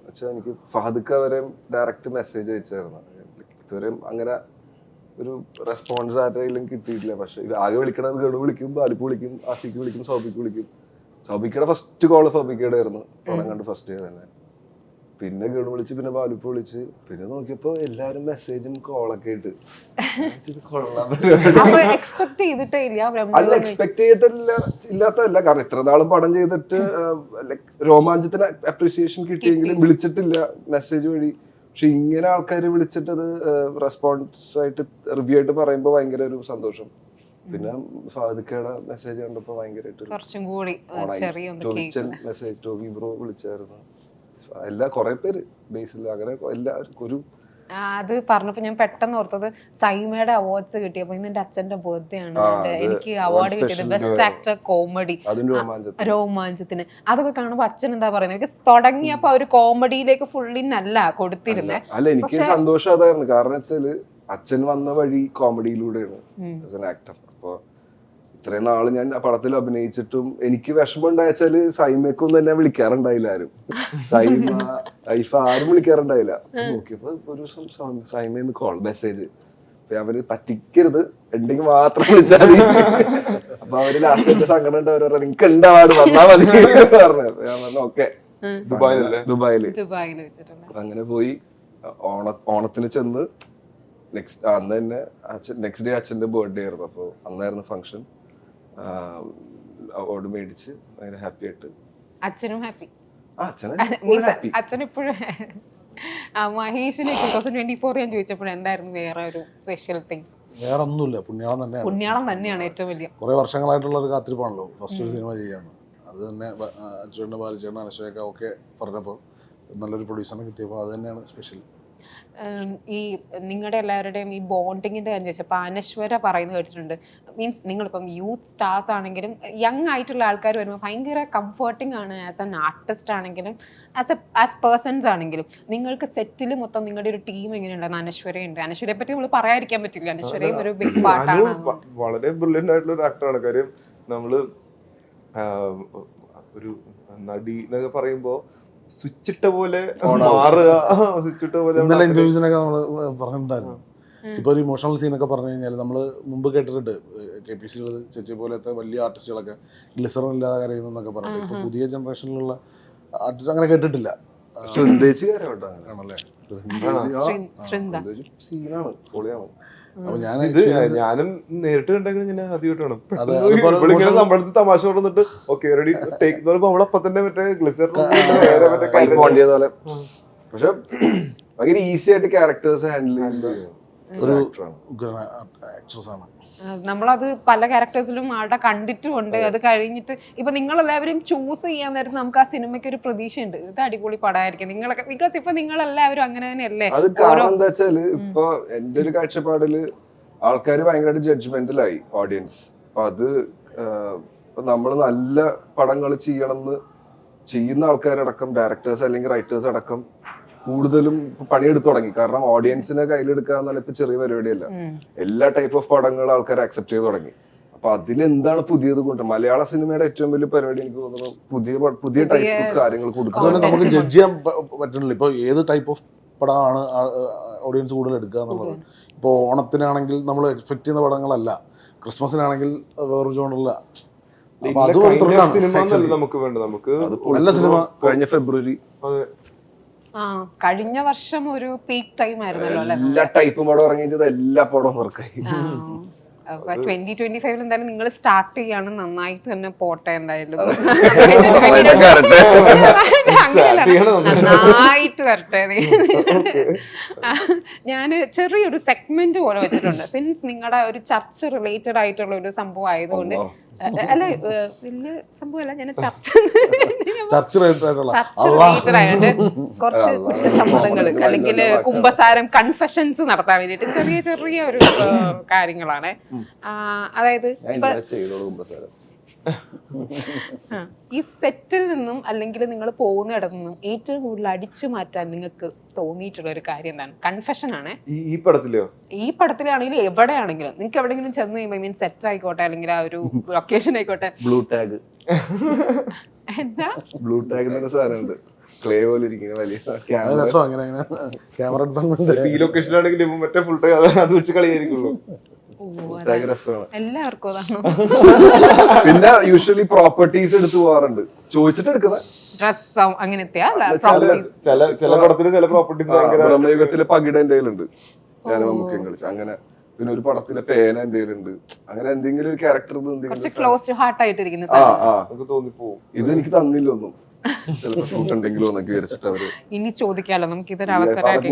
വെച്ചാൽ എനിക്ക് ഫഹദ്ക്ക വരെ ഡയറക്റ്റ് മെസ്സേജ് അയച്ചായിരുന്നു. ഇതുവരെയും അങ്ങനെ ഒരു റെസ്പോൺസ് ആരെങ്കിലും കിട്ടിയിട്ടില്ല. പക്ഷെ ആകെ വിളിക്കണത് ഗഡു വിളിക്കും, ബാലിപ്പ് വിളിക്കും, ആസിക്ക് വിളിക്കും, സൗബിക്ക് വിളിക്കും. സൗബിക്കയുടെ ഫസ്റ്റ് കോള് സൗബിക്കയുടെ ആയിരുന്നു പടം കണ്ട് ഫസ്റ്റ് ഡേ തന്നെ. പിന്നെ ഗഡു വിളിച്ച്, പിന്നെ ബാലിപ്പ് വിളിച്ച്, പിന്നെ നോക്കിയപ്പോ എല്ലാരും മെസ്സേജും കോളൊക്കെ ഇട്ട് അല്ല എക്സ്പെക്ട് ഇല്ലാത്തതല്ല. കാരണം ഇത്ര നാളും പടം ചെയ്തിട്ട് രോമാഞ്ചത്തിന് അപ്രീസിയേഷൻ കിട്ടിയെങ്കിലും വിളിച്ചിട്ടില്ല മെസ്സേജ് വഴി. പക്ഷെ ഇങ്ങനെ ആൾക്കാര് വിളിച്ചിട്ടത് റെസ്പോൺസ് ആയിട്ട് റിവ്യൂ ആയിട്ട് പറയുമ്പോ ഭയങ്കര ഒരു സന്തോഷം. പിന്നെ ഫാദിക്കയുടെ മെസ്സേജ് കണ്ടപ്പോ ഭയങ്കരമായിട്ട് മെസ്സേജ് ടോബി ബ്രോ വിളിച്ചായിരുന്നു. കുറെ പേര് ബേസിൽ അങ്ങനെ എല്ലാവർക്കും ഒരു അത് പറഞ്ഞപ്പോ ഞാൻ പെട്ടെന്ന് ഓർത്തത് സൈമയുടെ അവാർഡ്സ് കിട്ടിയപ്പോ ഇന്ന് എന്റെ അച്ഛന്റെ ബർത്ത്ഡേ ആണ്. എനിക്ക് അവാർഡ് കിട്ടിയത് ബെസ്റ്റ് ആക്ടർ കോമഡി രോമാഞ്ചത്തിന്. അതൊക്കെ കാണുമ്പോ അച്ഛൻ എന്താ പറയുന്നത്, തുടങ്ങിയപ്പോ ഒരു കോമഡിയിലേക്ക് ഫുള്ളിനല്ല കൊടുത്തിരുന്നേ. അല്ല, എനിക്ക് സന്തോഷം അതായിരുന്നു. കാരണം വെച്ചാല് അച്ഛൻ വന്ന വഴി കോമഡിയിലൂടെയാണ് ആസ് എൻ ആക്ടർ. അപ്പൊ ഇത്രയും നാള് ഞാൻ പടത്തിൽ അഭിനയിച്ചിട്ടും എനിക്ക് വിഷമം ഉണ്ടായാല് സൈമയ്ക്കൊന്നും എന്നെ വിളിക്കാറുണ്ടായില്ല ആരും. സൈമ ഐഫ ആരും വിളിക്കാറുണ്ടായില്ല. നോക്കിയപ്പോ ഒരു സൈമന്ന് കോൾ മെസ്സേജ്. അപ്പൊ അവര് പറ്റിക്കരുത്, ഉണ്ടെങ്കിൽ മാത്രം വിളിച്ചാൽ മതി. അപ്പൊ അവര് ലാസ്റ്റ് സങ്കടം ഉണ്ട്, അവര് പറഞ്ഞു നിനക്ക് ഉണ്ട് അവാർഡ് വന്നാ മതി പറഞ്ഞു. ഞാൻ പറഞ്ഞു ഓക്കെ. ദുബായില് അങ്ങനെ പോയി. ഓണത്തിന് ചെന്ന് അന്ന് തന്നെ നെക്സ്റ്റ് ഡേ അച്ഛന്റെ ബർത്ത്ഡേ ആയിരുന്നു. അപ്പൊ അന്നായിരുന്നു ഫംഗ്ഷൻ. അവാർഡ് മേടിച്ച് ഭയങ്കര ഹാപ്പി ആയിട്ട്. അച്ഛനും ഹാപ്പി. അച്ഛൻ ഇപ്പോഴും മഹേഷിന് 2024 ഞാൻ ചോദിച്ചപ്പോൾ എന്തായിരുന്നു വേറെ ഒരു സ്പെഷ്യൽ തിങ്? വേറെ ഒന്നുമില്ല, പുണ്യാളം തന്നെയാണ് ഏറ്റവും വലിയ. കുറെ വർഷങ്ങളായിട്ടുള്ള ഒരു കാത്തിരിപ്പാണല്ലോ ഫസ്റ്റ് ഒരു സിനിമ ചെയ്യാന്ന്. അത് തന്നെ അച്ഛൻ്റെ ബാലിച്ചേട്ടൻ അനശ്വരയൊക്കെ ഓക്കെ പറഞ്ഞപ്പോൾ നല്ലൊരു പ്രൊഡ്യൂസറിനെ കിട്ടിയപ്പോൾ അത് തന്നെയാണ് സ്പെഷ്യൽ. ഈ നിങ്ങളുടെ എല്ലാവരുടെയും ഈ ബോണ്ടിങ്ങിന്റെ കാര്യം ചോദിച്ചപ്പോൾ അനശ്വര പറയുന്നത് കേട്ടിട്ടുണ്ട്. മീൻസ് നിങ്ങളിപ്പം യൂത്ത് സ്റ്റാർസ് ആണെങ്കിലും യങ് ആയിട്ടുള്ള ആൾക്കാർ വരുമ്പോൾ ഭയങ്കര കംഫർട്ടിംഗ് ആണ്. ആസ് എൻ ആർട്ടിസ്റ്റ് ആണെങ്കിലും ആസ് പേഴ്സൺസ് ആണെങ്കിലും നിങ്ങൾക്ക് സെറ്റിൽ മൊത്തം നിങ്ങളുടെ ഒരു ടീം എങ്ങനെയുണ്ടായിരുന്നു? അനശ്വരയുണ്ട്. അനശ്വരയെ പറ്റി നമ്മൾ പറയാതിരിക്കാൻ പറ്റില്ല. അനശ്വരയും ഒരു ബിഗ് പാർട്ടാണ്. വളരെ ബ്രില്യന്റ് ആയിട്ടുള്ള ഒരു ആക്ടറാണ്. കാര്യം നമ്മള് ഒരു നടി എന്നൊക്കെ പറയുമ്പോ സ്വിച്ചിട്ട പോലെ മാറുക. സ്വിച്ചിട്ട പോലെ ഇന്നലെ ഇന്റർവ്യൂസിനൊക്കെ നമ്മള് പറഞ്ഞിട്ടുണ്ടായിരുന്നു. ഇപ്പോൾ ഒരു ഇമോഷണൽ സീനൊക്കെ പറഞ്ഞു കഴിഞ്ഞാൽ നമ്മൾ മുമ്പ് കേട്ടിട്ടുണ്ട് KPC ചേച്ചി പോലത്തെ വലിയ ആർട്ടിസ്റ്റുകളൊക്കെ ഗ്ലിസറും ഇല്ലാതെ കരയുന്നു എന്നൊക്കെ പറഞ്ഞിട്ട്. ഇപ്പോൾ പുതിയ ജനറേഷനിലുള്ള ആർട്ടിസ്റ്റ് അങ്ങനെ കേട്ടിട്ടില്ല. ആണല്ലേ? സീനാണ്, പൊളിയാണ്. അപ്പോൾ ഞാനും നേരിട്ട് കണ്ടെങ്കിൽ ഞാൻ ആദ്യമായിട്ടാണ് നമ്മുടെ അടുത്ത് തമാശ പറഞ്ഞിട്ട് ഓക്കെ റെഡി ടേക്ക് നമ്മളപ്പം തന്നെ മറ്റേ ഗ്ലിസർ പക്ഷെ ഭയങ്കര ഈസി ആയിട്ട് ക്യാരക്ടേഴ്സ് ഹാൻഡിൽ ചെയ്യുന്ന ഒരു ആക്ട്രസ് ആണ്. നമ്മളത് പല ക്യാരക്ടേഴ്സിലും ആളുടെ കണ്ടിട്ടുമുണ്ട്. അത് കഴിഞ്ഞിട്ട് ഇപ്പൊ നിങ്ങളെല്ലാവരും ചൂസ് ചെയ്യാൻ നേരത്ത് നമുക്ക് ആ സിനിമയ്ക്ക് ഒരു പ്രതീക്ഷയുണ്ട്, ഇത് അടിപൊളി പടമായിരിക്കും നിങ്ങളൊക്കെ, ബിക്കോസ് ഇപ്പൊ നിങ്ങളെല്ലാവരും അങ്ങനെ തന്നെയല്ലേ. അത് കാരണം എന്താ വെച്ചാല് ഇപ്പൊ എന്റെ ഒരു കാഴ്ചപ്പാടില് ആൾക്കാർ ഭയങ്കരമായിട്ട് ജഡ്ജ്മെന്റലായി ഓഡിയൻസ്. അപ്പൊ അത് നമ്മൾ നല്ല പടങ്ങൾ ചെയ്യണമെന്ന് ചെയ്യുന്ന ആൾക്കാരടക്കം ഡയറക്ടേഴ്സ് അല്ലെങ്കിൽ റൈറ്റേഴ്സ് അടക്കം കൂടുതലും പണിയെടുത്ത് തുടങ്ങി. കാരണം ഓഡിയൻസിനെ കയ്യിലെടുക്കുക എന്നാൽ ഇപ്പൊ ചെറിയ പരിപാടിയല്ല. എല്ലാ ടൈപ്പ് ഓഫ് പടങ്ങൾ ആൾക്കാർ അക്സെപ്റ്റ് ചെയ്ത് തുടങ്ങി. അപ്പൊ അതിലെന്താണ് പുതിയത് കൊണ്ട് മലയാള സിനിമയുടെ ഏറ്റവും വലിയ പരിപാടി എനിക്ക് തോന്നുന്നു പുതിയ ടൈപ്പ് കാര്യങ്ങൾ കൊടുക്കുക. അതുകൊണ്ട് നമുക്ക് ജഡ്ജ് ചെയ്യാൻ പറ്റുന്നില്ല ഇപ്പൊ ഏത് ടൈപ്പ് ഓഫ് പടമാണ് ഓഡിയൻസ് കൂടുതൽ എടുക്കുക എന്നുള്ളത്. ഇപ്പോൾ ഓണത്തിനാണെങ്കിൽ നമ്മൾ എക്സ്പെക്ട് ചെയ്യുന്ന പടങ്ങളല്ല, ക്രിസ്മസിനാണെങ്കിൽ വേറൊരു ജോണല്ല. അപ്പൊ അത് നമുക്ക് വേണ്ട, നമുക്ക് നല്ല സിനിമ കഴിഞ്ഞ ഫെബ്രുവരി കഴിഞ്ഞ വർഷം ഒരു പീക്ക് ടൈം ആയിരുന്നല്ലോ അല്ലെ. എല്ലാ ടൈപ്പ് പടം ഇറങ്ങിയത് എല്ലാ പടവും വർക്കായി. 2025 എന്തായാലും നിങ്ങൾ സ്റ്റാർട്ട് ചെയ്യാണ്, നന്നായിട്ട് തന്നെ പോട്ടെ എന്തായാലും. നന്നായിട്ട് വരട്ടെ. ഞാന് ചെറിയൊരു സെഗ്മെന്റ് പോലെ വെച്ചിട്ടുണ്ട്. സിൻസ് നിങ്ങളുടെ ഒരു ചർച്ച് റിലേറ്റഡ് ആയിട്ടുള്ള ഒരു സംഭവം ആയതുകൊണ്ട്, അല്ല വലിയ സംഭവമല്ല, ഞാൻ ചർച്ച റിലേറ്റഡ് ആയതുകൊണ്ട് കുറച്ച് കുറ്റസമ്മതങ്ങൾ അല്ലെങ്കിൽ കുമ്പസാരം കൺഫെഷൻസ് നടത്താൻ വേണ്ടിട്ട് ചെറിയ ചെറിയ ഒരു കാര്യങ്ങളാണ്. അതായത് ഈ സെറ്റിൽ നിന്നും അല്ലെങ്കിൽ നിങ്ങൾ പോകുന്നിടത്തു നിന്നും ഏറ്റവും കൂടുതൽ അടിച്ചു മാറ്റാൻ നിങ്ങൾക്ക് തോന്നിയിട്ടുള്ള ഒരു കാര്യം എന്താണ്? കൺഫെഷൻ ആണ്. ഈ പടത്തിലോ? ഈ പടത്തിലാണെങ്കിലും എവിടെയാണെങ്കിലും നിങ്ങൾക്ക് എവിടെയെങ്കിലും ചെന്ന് കഴിയുമ്പോൾ മീൻ സെറ്റ് ആയിക്കോട്ടെ അല്ലെങ്കിൽ ആ ഒരു ലൊക്കേഷൻ ആയിക്കോട്ടെ, ബ്ലൂ ടാഗ് എന്താ ബ്ലൂ ടാഗ് എന്നൊരു സാധനമുണ്ട്, ക്ലേ പോലെ ഇരിക്കുന്ന വലിയ ക്യാമറ ലൊക്കേഷനാണെങ്കിലും മറ്റേ ഫുൾ ടൈം അത് വെച്ച് കളിയായിരിക്കുള്ളൂ. എല്ലാവർക്കും അതാണോ? പിന്നെ യൂഷ്വലി പ്രോപ്പർട്ടീസ് എടുത്തു പോകാറുണ്ട്, ചോദിച്ചിട്ട് എടുക്കുന്ന ഡ്രസ്സോ അങ്ങനത്തെ ചില പടത്തില് ചില പ്രോപ്പർട്ടീസ് ബ്രഹ്മയുഗത്തിലെ പകിട എന്റെ കയ്യിലുണ്ട്, ഞാൻ നമുക്ക് കളിച്ചു. അങ്ങനെ പിന്നെ ഒരു പടത്തിലെ പേന എന്റെ കയ്യിലുണ്ട്. അങ്ങനെ എന്തെങ്കിലും ഒരു ക്യാരക്ടർ തോന്നിപ്പോവും, ഇത് എനിക്ക് തന്നില്ല ഒന്നും, ചിലപ്പോ ഷൂട്ട് ഉണ്ടെങ്കിലോ എന്നൊക്കെ വിചാരിച്ചിട്ട് അവര് ഇനി ചോദിക്കാലോ, നമുക്ക് ഇതൊരു അവസരമാക്കി.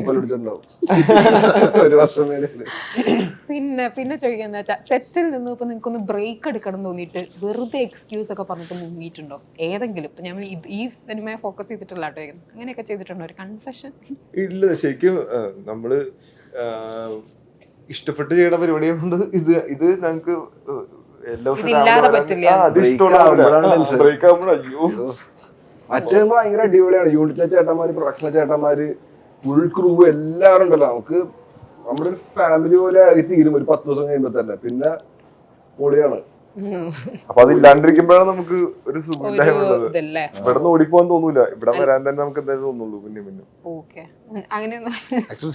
പിന്നെ ചോദിക്കാന്ന് വെച്ചാൽ സെറ്റിൽ നിന്ന് ഇപ്പൊ നിങ്ങൾക്കൊന്ന് ബ്രേക്ക് എടുക്കണം തോന്നിയിട്ട് വെറുതെ എക്സ്ക്യൂസ് ഒക്കെ പറഞ്ഞിട്ട് മുങ്ങിയിട്ടുണ്ടോ ഏതെങ്കിലും? ഇപ്പൊ ഞാൻ ഈ സിനിമയെ ഫോക്കസ് ചെയ്തിട്ടുള്ള കേട്ടോ, അങ്ങനെയൊക്കെ ചെയ്തിട്ടുണ്ടോ ഒരു കൺഫെഷൻ? ഇല്ല, ശരിക്കും നമ്മള് ഇഷ്ടപ്പെട്ട് ചെയ്യണ പരിപാടിയെ കൊണ്ട് ഇത് ഞങ്ങക്ക് ബ്രേക്ക് ആകുമ്പോഴോ അയ്യോ. മറ്റേ ഭയങ്കര അടിപൊളിയാണ്. യൂണിറ്റിലെ ചേട്ടന്മാര്, പ്രൊഡക്ഷനിലെ ചേട്ടന്മാര്, ഫുൾ ക്രൂ എല്ലാവരും ഉണ്ടല്ലോ. നമുക്ക് നമ്മുടെ ഒരു ഫാമിലി പോലെ ആയി തീരും ഒരു 10 ദിവസം കഴിയുമ്പോ തന്നെ. പിന്നെ പൊളിയാണ്. അപ്പൊ അതില്ലാണ്ടിരിക്കുമ്പോഴാണ് നമുക്ക് ഒരു സുഖം ഉണ്ടായിരുന്നത്. ഇവിടെ നിന്ന് ഓടിപ്പോവാൻ തോന്നൂല, ഇവിടെ വരാൻ തന്നെ നമുക്ക് എന്തായാലും തോന്നുള്ളൂ.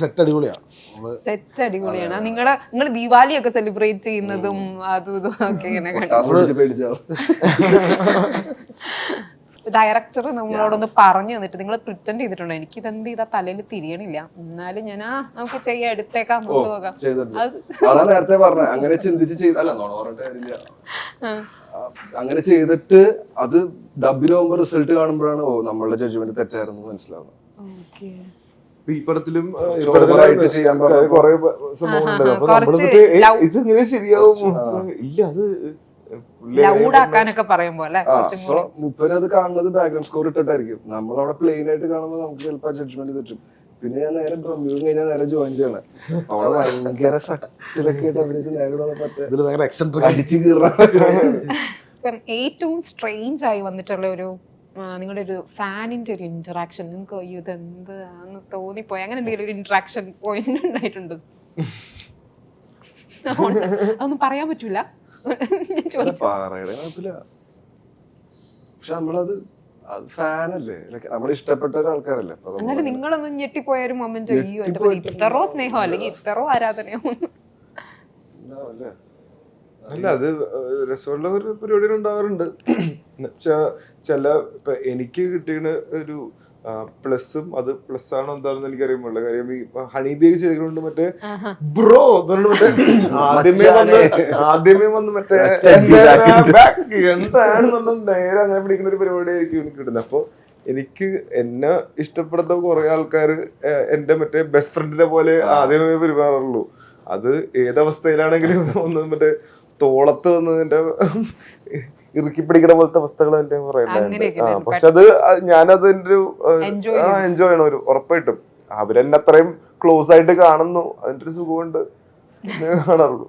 സെറ്റ് അടിപൊളിയാണ്. നിങ്ങൾ ദീപാവലി ഒക്കെ സെലിബ്രേറ്റ് ചെയ്യുന്നതും അതും ഇതും ഒക്കെ ഇങ്ങനെ ഡയറക്ടർ നമ്മളോടൊന്ന് പറഞ്ഞു തന്നിട്ട് നിങ്ങൾ പ്രിറ്റൻഡ് ചെയ്തിട്ടുണ്ടോ? എനിക്ക് ഇതെന്ത് ചെയ്താ തലയിൽ തിരിയണില്ല, എന്നാലും ഞാൻ നമുക്ക് ചെയ്യാം, എടുത്തേക്കാം, നോക്കാം. അതാ നേരത്തെ പറഞ്ഞ അങ്ങനെ ചിന്തിച്ച് അങ്ങനെ ചെയ്തിട്ട് അത് ഡബിനാകുമ്പോ റിസൾട്ട് കാണുമ്പോഴാണ് നമ്മളുടെ ജഡ്ജ്മെന്റ് തെറ്റായിരുന്നു മനസ്സിലാവുന്നത്. ഈ പടത്തിലും കൊറേ സംഭവം ഉണ്ടല്ലോ. അപ്പൊ നമ്മളിത് ഇതെങ്ങനെ ശരിയാവും? ഇല്ല, അത് ലൗഡാക്കാനൊക്കെ പറയുമ്പോ മുപ്പത് കാണുന്നത് ബാക്ക്ഗ്രൗണ്ട് സ്കോർ ഇട്ടിട്ടായിരിക്കും. നമ്മളവിടെ പ്ലെയിൻ ആയിട്ട് കാണുമ്പോൾ നമുക്ക് ചിലപ്പോൾ ജഡ്ജ്മെന്റ് തെറ്റും. പിന്നെ ഞാൻ നേരെ ബ്രഹ്മ്യൂസ് കഴിഞ്ഞാൽ നേരെ ജോയിൻ ചെയ്യണം. അവിടെ ഭയങ്കര സട്ടിലൊക്കെ ആയിട്ട് അഭിനയിച്ച് നേരെ അടിച്ചു കീറാൻ. ഏറ്റവും സ്ട്രേഞ്ച് ആയി വന്നിട്ടുള്ള ഒരു നിങ്ങളുടെ ഒരു ഫാനിന്റെ ഒരു ഇന്ററാക്ഷൻ, നിങ്ങൾക്ക് ഇതെന്താന്ന് തോന്നിപ്പോയി, അങ്ങനെ എന്തെങ്കിലും ഒരു ഇന്ററാക്ഷൻ പോയിന്റ് ഉണ്ടായിട്ടുണ്ടോ? അതൊന്നും പറയാൻ പറ്റൂല. പക്ഷെ നമ്മളത് അത് ഫാനല്ലേ, നമ്മൾ ഇഷ്ടപ്പെട്ട ഒരാൾക്കാരല്ലേ. അപ്പൊ നമ്മള് അങ്ങനെ നിങ്ങളൊന്നും ഞെട്ടിപ്പോയ ഒരു മൊമെന്റ്, അയ്യോ എന്റെ പേര് ഇത്രോ സ്നേഹം അല്ലെങ്കിൽ ഇത്രോ ആരാധനയോ? ഉണ്ടാവല്ലേ? അല്ല, അത് രസമുള്ള ഒരു പരിപാടി ഉണ്ടാവാറുണ്ട്. ചില ഇപ്പൊ എനിക്ക് കിട്ടിയ ഒരു പ്ലസും, അത് പ്ലസ് ആണോ എന്താണെന്ന് എനിക്കറിയുമ്പോൾ കാര്യം ഈ ഹണി ബി ചെയ്തുകൊണ്ട് മറ്റേ ബ്രോ മറ്റേ ആദ്യമേ വന്ന് മറ്റേ എന്താണെന്നുള്ള നേരെ അങ്ങനെ പിടിക്കുന്ന ഒരു പരിപാടിയായിരിക്കും എനിക്ക് കിട്ടുന്നത്. അപ്പൊ എനിക്ക് എന്നെ ഇഷ്ടപ്പെടുന്ന കുറെ ആൾക്കാര് എന്റെ മറ്റേ ബെസ്റ്റ് ഫ്രണ്ടിനെ പോലെ ആദ്യമേ പെരുമാറുള്ളൂ. അത് ഏതവസ്ഥയിലാണെങ്കിലും ഒന്ന് മറ്റേ തോളത്ത് വന്ന് എന്റെ ഇറുക്കി പിടിക്കുന്ന പോലത്തെ അവസ്ഥകൾ എന്റെ പറയുന്നത്. പക്ഷെ അത് ഞാനത് എന്റെ ഒരു എൻജോയ് ചെയ്യണം ഒരു ഉറപ്പായിട്ടും. അവരെന്നെ അത്രയും ക്ലോസ് ആയിട്ട് കാണുന്നു, അതിന്റെ ഒരു സുഖമുണ്ട് കാണാറുള്ളൂ.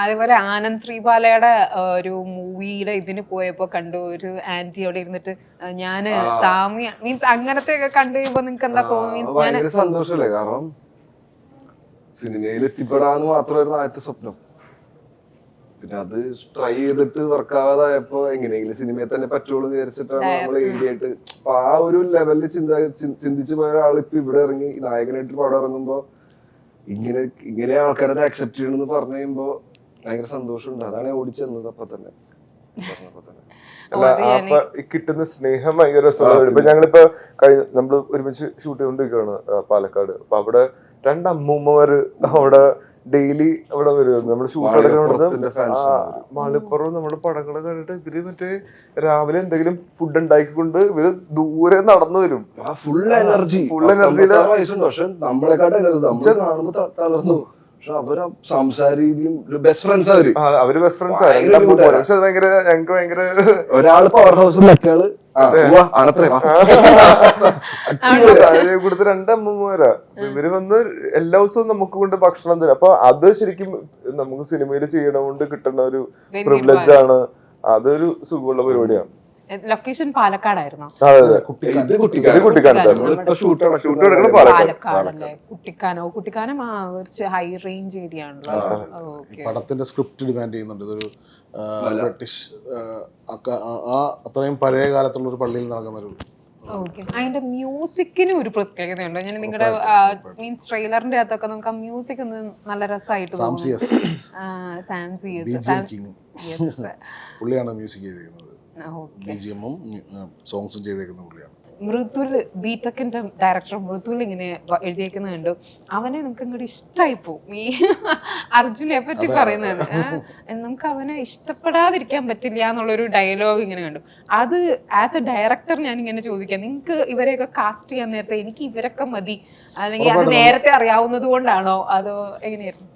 അതേപോലെ ആനന്ദ് ശ്രീബാലയുടെ ഒരു മൂവിയുടെ ഇതിന് പോയപ്പോ കണ്ടു, ഒരു ആന്റി അവിടെ ഇരുന്നിട്ട് ഞാന് സാമ്യ മീൻസ് അങ്ങനത്തെ ഒക്കെ കണ്ടു കഴിയുമ്പോ നിങ്ങക്ക് എന്താ തോന്നുന്നു? ഭയങ്കര സന്തോഷല്ലേ, കാരണം സിനിമയിൽ എത്തിപ്പെടാന്ന് മാത്രമായിരുന്നു ആദ്യത്തെ സ്വപ്നം. പിന്നെ അത് ട്രൈ ചെയ്തിട്ട് വർക്കാവാതായപ്പോ എങ്ങനെയെങ്കിലും സിനിമയെ തന്നെ പറ്റുള്ളൂ വിചാരിച്ചിട്ടാണ് നമ്മൾ ഏരിയായിട്ട്. അപ്പൊ ആ ഒരു ലെവലിൽ ചിന്തിച്ചു പോയ ഒരാൾ ഇപ്പൊ ഇവിടെ ഇറങ്ങി നായകനായിട്ട് പടം ഇറങ്ങുമ്പോ ഇങ്ങനെ ആൾക്കാരെ അക്സെപ്റ്റ് ചെയ്യണമെന്ന് പറഞ്ഞു കഴിയുമ്പോ ഭയങ്കര സന്തോഷമുണ്ട്. അതാണ് ഓടിച്ചെന്നത് അപ്പൊ തന്നെ പറഞ്ഞപ്പോ തന്നെ. അല്ല, അപ്പൊ കിട്ടുന്ന സ്നേഹം ഭയങ്കര രസമുള്ള. ഇപ്പൊ ഞങ്ങളിപ്പോ നമ്മള് ഒരുമിച്ച് ഷൂട്ട് ചെയ്തോണ്ടിരിക്കുകയാണ് പാലക്കാട്. അപ്പൊ അവിടെ രണ്ടമ്മൂമ്മമാര് അവിടെ ഡെയിലി അവിടെ വരും. നമ്മള് ഷൂട്ട് എടുക്കുന്നത് മാളിപ്പുറം നമ്മുടെ പടങ്ങള് കണ്ടിട്ട് ഇവര് മറ്റേ രാവിലെ എന്തെങ്കിലും ഫുഡ് ഉണ്ടാക്കിക്കൊണ്ട് ഇവര് ദൂരെ നടന്നു വരും. ഫുൾ എനർജിയില്. പക്ഷെ നമ്മളെക്കാട്ട് എനർജി കാണുമ്പോ തളർന്നു. പക്ഷെ അവര് സംസാര രീതിയും ബെസ്റ്റ് ഫ്രണ്ട്സ് അവര് ബെസ്റ്റ് ഫ്രണ്ട്സ് ആയിരുന്നു. പക്ഷെ അത് ഭയങ്കര ഞങ്ങക്ക് ഭയങ്കര ഒരാള് പവർ ഹൗസും മറ്റേയാള് കൊടുത്ത രണ്ടമ്മമാരാ. ഇവര് വന്ന് എല്ലാ ദിവസവും നമുക്ക് കൊണ്ട് ഭക്ഷണം തരും. അപ്പൊ അത് ശരിക്കും നമുക്ക് സിനിമയിൽ ചെയ്യണോണ്ട് കിട്ടുന്ന ഒരു പ്രിവിലേജ് ആണ്. അതൊരു സുഖമുള്ള പരിപാടിയാണ്. ലൊക്കേഷൻ പാലക്കാടായിരുന്നോ? പാലക്കാടല്ലേ? കുട്ടിക്കാനം കുറച്ച് ഹൈ റേഞ്ച് ഏരിയ ആണല്ലോ. പടത്തിന്റെ സ്ക്രിപ്റ്റ് ഡിമാൻഡ് ചെയ്യുന്നുണ്ട്. ഇതൊരു ബ്രിട്ടീഷ് അത്രയും പഴയ കാലത്തുള്ള ഒരു പള്ളിയിൽ നടക്കുന്നൊരു. ഓക്കെ, അതിന്റെ മ്യൂസിക്കിന് ഒരു പ്രത്യേകതയുണ്ടോ? ഞാൻ നിങ്ങളുടെ മീൻസ് ട്രെയിലറിന്റെ അകത്തൊക്കെ നമുക്ക് ആ മ്യൂസിക് ഒന്ന് നല്ല രസമായിട്ട് പുള്ളിയാണ് മ്യൂസിക് ചെയ്തിരിക്കുന്നത്. ബിജിഎമ്മും സോങ്സും ചെയ്തേക്കുന്ന പുള്ളിയാണ്. മൃദുൽ ബിടെക്കിന്റെ ഡയറക്ടർ മൃദുൽ ഇങ്ങനെ എഴുതിയേക്കുന്നത് കണ്ടു. അവനെ നമുക്ക് ഇങ്ങോട്ട് ഇഷ്ടമായി പോകും. ഈ അർജുനെ പറ്റി പറയുന്നത് നമുക്ക് അവനെ ഇഷ്ടപ്പെടാതിരിക്കാൻ പറ്റില്ല എന്നുള്ളൊരു ഡയലോഗ് ഇങ്ങനെ കണ്ടു. അത് ആസ് എ ഡയറക്ടർ ഞാൻ ഇങ്ങനെ ചോദിക്കാം, നിങ്ങൾക്ക് ഇവരെയൊക്കെ കാസ്റ്റ് ചെയ്യാൻ നേരത്തെ എനിക്ക് ഇവരൊക്കെ മതി, അല്ലെങ്കിൽ അത് നേരത്തെ അറിയാവുന്നത് കൊണ്ടാണോ അതോ എങ്ങനെയായിരുന്നു?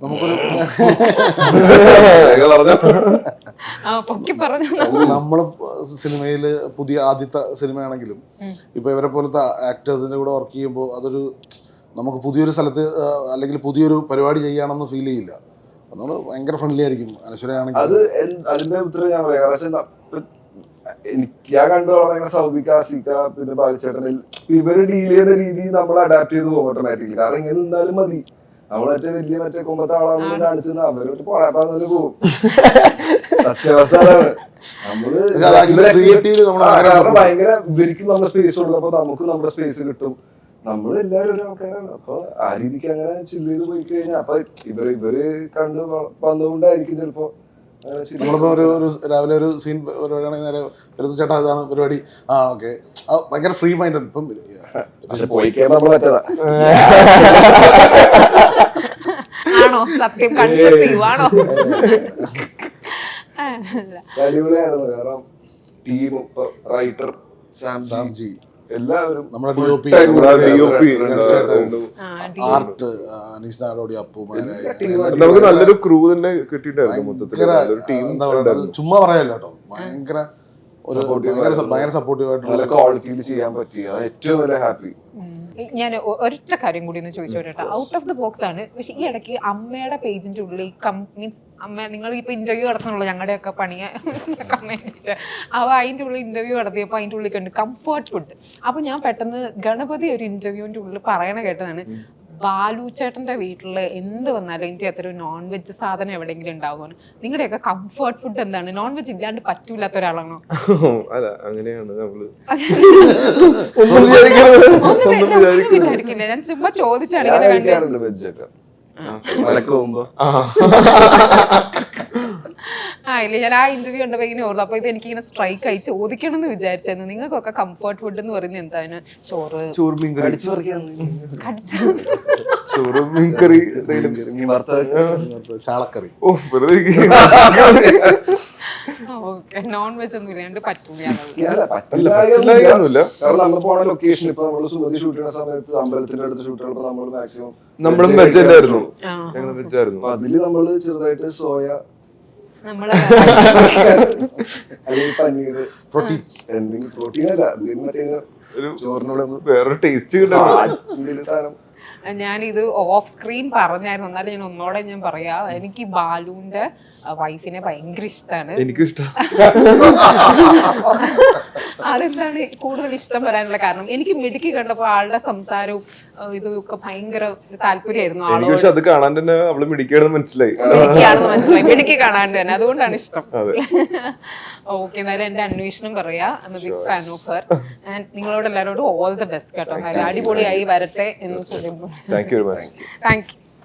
നമ്മള് സിനിമയില് പുതിയ ആദ്യത്തെ സിനിമയാണെങ്കിലും ഇപ്പൊ ഇവരെ പോലത്തെ ആക്ടേഴ്സിന്റെ കൂടെ വർക്ക് ചെയ്യുമ്പോൾ അതൊരു നമുക്ക് പുതിയൊരു സ്ഥലത്ത് അല്ലെങ്കിൽ പുതിയൊരു പരിപാടി ചെയ്യാണെന്ന് ഫീൽ ചെയ്യില്ല. നമ്മള് ഭയങ്കര ഫ്രണ്ട്ലി ആയിരിക്കും. അനശ്വരയാണെങ്കിൽ അത് അതിന്റെ ഉത്തരം ഞാൻ പറയാം. ഞാൻ കണ്ടു സൗബിക, ആസിക, പിന്നെ ബാലചേട്ടനിൽ ഇവര് ഡീൽ ചെയ്യുന്ന രീതി നമ്മൾ അഡാപ്റ്റ് ചെയ്ത് പോകും ഓട്ടോമാറ്റിക്കലി. കാരണം ഇങ്ങനെ നിന്നാലും മതി, നമ്മൾ മറ്റേ കൊമ്പത്തെ ആളാണെന്ന് കാണിച്ചത് അവരൊരു പൊളാപ്പാന്ന് പോകും. സത്യാവസ്ഥ ഭയങ്കര ഇവർക്കും നമ്മുടെ സ്പേസ് കൊടുക്കും. അപ്പൊ നമുക്ക് നമ്മുടെ സ്പേസ് കിട്ടും. നമ്മൾ എല്ലാവരും ഒരു ആൾക്കാരാണ്. അപ്പൊ ആ രീതിക്ക് അങ്ങനെ ചില്ല് ചെയ്ത് പോയി കഴിഞ്ഞാൽ അപ്പൊ ഇവര് കണ്ട് വന്നുകൊണ്ടായിരിക്കും ചിലപ്പോ. നമ്മളിപ്പോ ഒരു രാവിലെ ഒരു സീൻ പരിപാടിയാണെങ്കിൽ നേരെ വരുന്ന ചേട്ടാ ഇതാണ് പരിപാടി, ഓക്കെ, ഭയങ്കര ഫ്രീ മൈൻഡ്. ഇപ്പം ആണോ സത്യം കൺഫ്യൂസ് ആണോ? അടിപൊളിയായിരുന്നു. കാരണം ടീം, റൈറ്റർ സാംജി, എല്ലാവരും നമ്മുടെ ആർട്ട് അനീഷ് നാടോടി, അപ്പുമാരായി നമുക്ക് നല്ലൊരു ക്രൂ തന്നെ കിട്ടിയിട്ടായിരുന്നു മൊത്തത്തിൽ. എന്താ പറയുക, ചുമ്മാ പറയാല്ലോ കേട്ടോ, ഭയങ്കര സപ്പോർട്ടീവ് ആയിട്ട് നല്ല ക്വാളിറ്റിയിൽ ചെയ്യാൻ പറ്റി. ഏറ്റവും വലിയ ഹാപ്പി. ഞാൻ ഒരൊറ്റ കാര്യം കൂടി ഒന്ന് ചോദിച്ചു കേട്ടോ. ഔട്ട് ഓഫ് ദ ബോക്സ് ആണ്, പക്ഷെ ഈ ഇടയ്ക്ക് അമ്മയുടെ പേജിന്റെ ഉള്ളിൽ മീൻസ് അമ്മ നിങ്ങൾ ഇപ്പൊ ഇന്റർവ്യൂ നടത്തുന്നുള്ളൂ ഞങ്ങളുടെയൊക്കെ പണിയെ കമ്മേണ്ടിട്ട്. അപ്പൊ അതിന്റെ ഉള്ളിൽ ഇന്റർവ്യൂ നടത്തിയപ്പോൾ അതിന്റെ ഉള്ളിൽ കണ്ട് കംഫർട്ട് ഫുഡ്. അപ്പൊ ഞാൻ പെട്ടെന്ന് ഗണപതി ഒരു ഇന്റർവ്യൂവിന്റെ ഉള്ളിൽ പറയണ കേട്ടതാണ്, ബാലു ചേട്ടന്റെ വീട്ടില് എന്ത് വന്നാലും എനിക്ക് അത്ര നോൺ വെജ് സാധനം എവിടെയെങ്കിലും ഉണ്ടാകുമോ? നിങ്ങളുടെയൊക്കെ കംഫർട്ട് ഫുഡ് എന്താണ്? നോൺ വെജ് ഇല്ലാണ്ട് പറ്റൂലാത്ത ഒരാളാണോ? അല്ല അങ്ങനെയാണ് നമ്മള് വിചാരിക്കില്ല, ഞാൻ ചുമ്മാ ചോദിച്ചാണ് ഇങ്ങനെ കണ്ടു. വെജൊക്കെ മലക്ക് പോകുമ്പോ ഇല്ല, ഞാൻ ആ ഇന്റർവ്യൂ കണ്ടപ്പോ ഇങ്ങനെ ഓർന്നു. അപ്പൊ ഇത് എനിക്ക് ഇങ്ങനെ സ്ട്രൈക്ക് ആയി ചോദിക്കണം എന്ന് വിചാരിച്ചായിരുന്നു. നിങ്ങൾക്കൊക്കെ കംഫർട്ട് ഫുഡ് എന്ന് പറയുന്നത് എന്താണ്? ചോറ്, ചോറ് മീൻകറി, കടിച്ചു ചോറ് മീൻകറി, ചാളക്കറി. ഓ വെറുതെ ഓക്കെ. നോൺ വെജ് ഒന്നും ഇല്ലാണ്ട് പറ്റൂല. പറ്റില്ലായൊന്നുമില്ല. കാരണം നമ്മൾ പോണ ലൊക്കേഷൻ ഇപ്പൊ നമ്മള് സുമതി ഷൂട്ട് ചെയ്യുന്ന സമയത്ത് അമ്പലത്തിന്റെ അടുത്ത് ഷൂട്ട് ചെയ്യുമ്പോൾ നമ്മൾ മാക്സിമം നമ്മളും വെജ് തന്നെ ആയിരുന്നു, ഞങ്ങൾ വെജ് ആയിരുന്നു. അപ്പൊ അതില് നമ്മള് ചെറുതായിട്ട് സോയ നമ്മള് അല്ലെങ്കിൽ പനീർ പ്രോട്ടീൻ എന്തെങ്കിലും പ്രോട്ടീൻ അല്ല മറ്റേ ഒരു ചോറിനോട് വേറൊരു ടേസ്റ്റ് കിട്ടും. സാധനം ഞാനിത് ഓഫ് സ്ക്രീൻ പറഞ്ഞായിരുന്നു, എന്നാലും ഞാൻ ഒന്നോടെ ഞാൻ പറയാ, എനിക്ക് ബാലുവിന്റെ വൈഫിനെ ഭയങ്കര ഇഷ്ടമാണ്. എനിക്കും ഇഷ്ടം. അതെന്താണ് കൂടുതൽ ഇഷ്ടം വരാനുള്ള കാരണം? എനിക്ക് മിടുക്കി കണ്ടപ്പോ ആളുടെ സംസാരവും ഇതൊക്കെ ഭയങ്കര താല്പര്യമായിരുന്നു എനിക്ക്. പക്ഷെ അത് കാണാൻ തന്നെ അവള് മിടിക്കുകയാണെന്ന് മനസ്സിലായി. മിടുക്കി കാണാണ്ട് തന്നെ, അതുകൊണ്ടാണ് ഇഷ്ടം. ഓക്കെ, എന്നാലും എന്റെ അന്വേഷണം പറയാ. Big fan of her. And നിങ്ങളോട് എല്ലാവരോടും ഓൾ ദ ബെസ്റ്റ് കേട്ടോ. അടിപൊളിയായി വരട്ടെ എന്ന് പറയുമ്പോൾ thank you very much. Thank you.